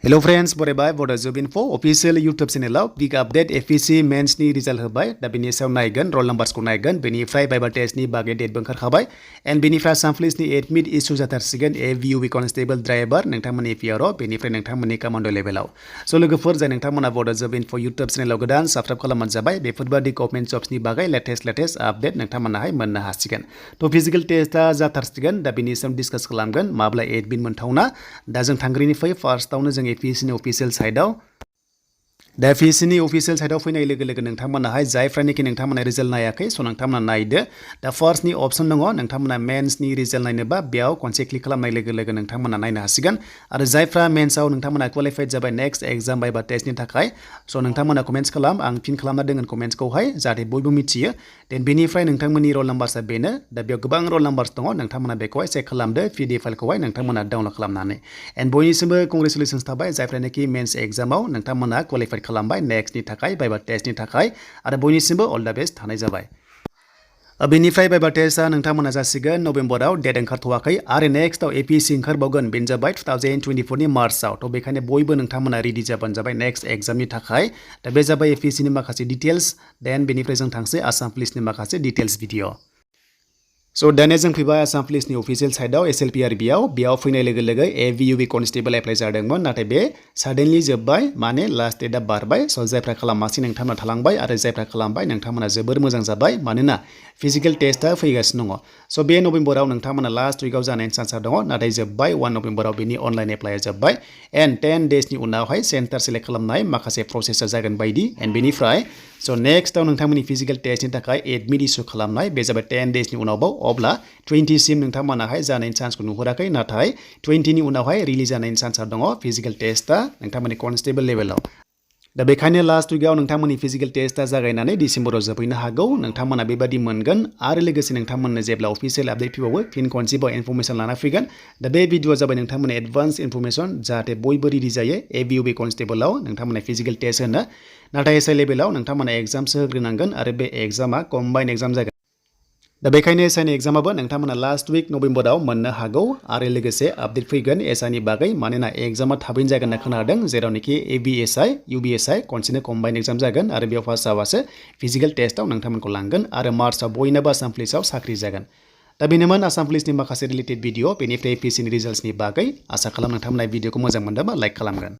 Hello friends, बरायबाय Bodo Job Info official YouTube channel big update APsC mains नि result होबाय दा बेनि सायाव नायगोन roll numbers को नायगोन बेनिफ्राय viva test नि बागै date ओंखारखाबाय and बेनिफ्राय Assam police नि admit issue जाथारसिगोन AVUB constable driver नोंथांमोननि APR बेनिफ्राय नोंथांमोननि Commando लेभेलाव so लोगोफोर जाय नोंथांमोना Bodo Job Info YouTube channel गोदान subscribe खालामनानै जाबाय बेफोरबादि government jobs नि बागै latest update नोंथांमोनाहाय मोननो हासिगोन तो physical test आ जाथारसिगोन दा बेनि सायाव discuss खालामगोन माब्ला admit मोनथावना दा जों थांग्रिनिफ्राय फार्स्टआवनो जों APsC नि official side दा APsC नि official side फैनाय लोगो लोगो नोंथांमोनाहाय जायफ्रानोखि नोंथांमोना रिजाल्ट नायाखै स नोंथांमोना नायदो दा फर्स्ट नि ऑप्शन दङ नोंथांमोना मेन्स नि रिजाल्ट नायनोबा बेयाव खनसे क्लिक खालामनाय लोगो लोगो नोंथांमोना नायनो हासिगोन आरो जायफ्रा मेन्सआव नोंथांमोना क्वालिफाइड जाबाय नेक्स्ट एग्जाम बायबा टेस्ट नि थाखाय स नोंथांमोना कमेन्ट्स खालाम आं पिन खालामना दोनगोन कमेन्ट्स खौहाय जाहाथे बयबो मिथियो देन बेनिफ्राय नोंथांमोननि रोल नम्बर्सआ बेनो दा बेयाव गोबां रोल नम्बर्स दङ नोंथांमोना बेखौहाय चेक खालामदो PDF फाइलखौहाय नोंथांमोना डाउनलड खालामनानै एन्ड बयनिसिमबो कंग्रेचुलेशन्स थाबाय जायफ्रानोखि मेन्स एग्जामाव नोंथांमोना क्वालिफाइड खालामबाय नेक्स्ट नि थाखाय बायबा टेस्ट नि थाखाय आरो बयनिसिमबो अल द बेस्ट थानाय जाबाय बेनिफ्राय बायबा टेस्टआ नोंथांमोना जासिगोन नभेम्बराव डेट ओंखारथ'वाखै आरो नेक्स्टआव APsC ओंखारबावगोन बेनो जाबाय 2024 नि मार्चआव थ' बेखायनो बयबो नोंथांमोना रेडि जाबानो जाबाय नेक्स्ट एग्जामनि थाखाय दा बे जाबाय APsC नि माखासे डिटेल्स देन बेनिफ्राय जों थांसै आसाम पुलिसनि माखासे डिटेल्स भिडिअ स' दानिया जों फैबाय आसाम पुलिसनि अफिसियेल साइडआव SLPRB बेयाव फैनाय लोगो लोगो AVUB कनस्टेबल एप्लाइ जादोंमोन नाथाय बे साडेनलि जोब्बाय माने लास्ट डेटआ बारबाय स' जायफ्रा खालामासै नोंथांमोना थालांबाय आरो जायफ्रा खालामबाय नोंथांमोना जोबोर मोजां जाबाय मानोना फिजिकेल टेस्टआ फैगासिनो दङ स' बे नभेम्बराव नोंथांमोना लास्ट उइकआव जानायनि चान्सआ दङ नाथाय जोब्बाय 1 नभेम्बराव बेनि अनलाइन एप्लाइआ जोब्बाय एन्ड 10 डेजनि उनावहाय सेन्टार सेलेक्ट खालामनाय माखासे प्रसेसआ जागोन बायदि एन्ड बेनिफ्राय स' नेक्स्टआव नोंथांमोननि फिजिकेल टेस्टनि थाखाय एडमिट इस्यु खालामनाय बे जाबाय 10 डेजनि उनावबाव अब्ला 20 सिम नोंथांमोनाहाय जानायनि चान्सखौ नुहुराखै नाथाय 20 नि उनावहाय रिलिज जानायनि चान्सआ दङ फिजिकेल टेस्टआ नोंथांमोननि कनस्टेबल लेभेलाव दा बेखायनो लास्ट उइकआव नोंथांमोननि फिजिकेल टेस्टआ जागायनानै डिसेम्बराव जोबहैनो हागौ नोंथांमोना बेबादि मोनगोन आरो लोगोसे नोंथांमोननो जेब्ला अफिसियेल आपडेट फैबावो फिन खनसेबाव इनफरमेसन लाना फैगोन दा बे भिडिअआ जाबाय नोंथांमोननि एडभान्स इनफरमेसन जाहाथे बयबो रेडि जायो AVUB कनस्टेबलाव नोंथांमोना फिजिकेल टेस्ट होनो नाथाय SI लेभेलाव नोंथांमोना एग्जामसो होग्रोनांगोन आरो बे एग्जामा कम्बाइन एग्जाम जागोन दा बेखायनो SI नि एग्जामाबो नोंथांमोना लास्ट उइक नभेम्बराव मोननो हागौ आरो लोगोसे आपडेट फैगोन SI नि बागै मानोना एग्जामा थाबैनो जागोन होनना खोनादों जेरावनोखि APsC UPsC खनसेनो कम्बाइन एग्जाम जागोन आरो बेयाव पास जाबासो फिजिकेल टेस्टआव नोंथांमोनखौ लांगोन आरो मार्चआव बयनोबो आसाम पुलिसाव साख्रि जागोन दा बेनोमोन आसाम पुलिसनि माखासे रिलेटेड भिडिअ बेनिफ्राय APsC नि रिजाल्टसनि बागै आसा खालाम नोंथांमोना भिडिअखौ मोजां मोनदोंबा लाइक खालामगोन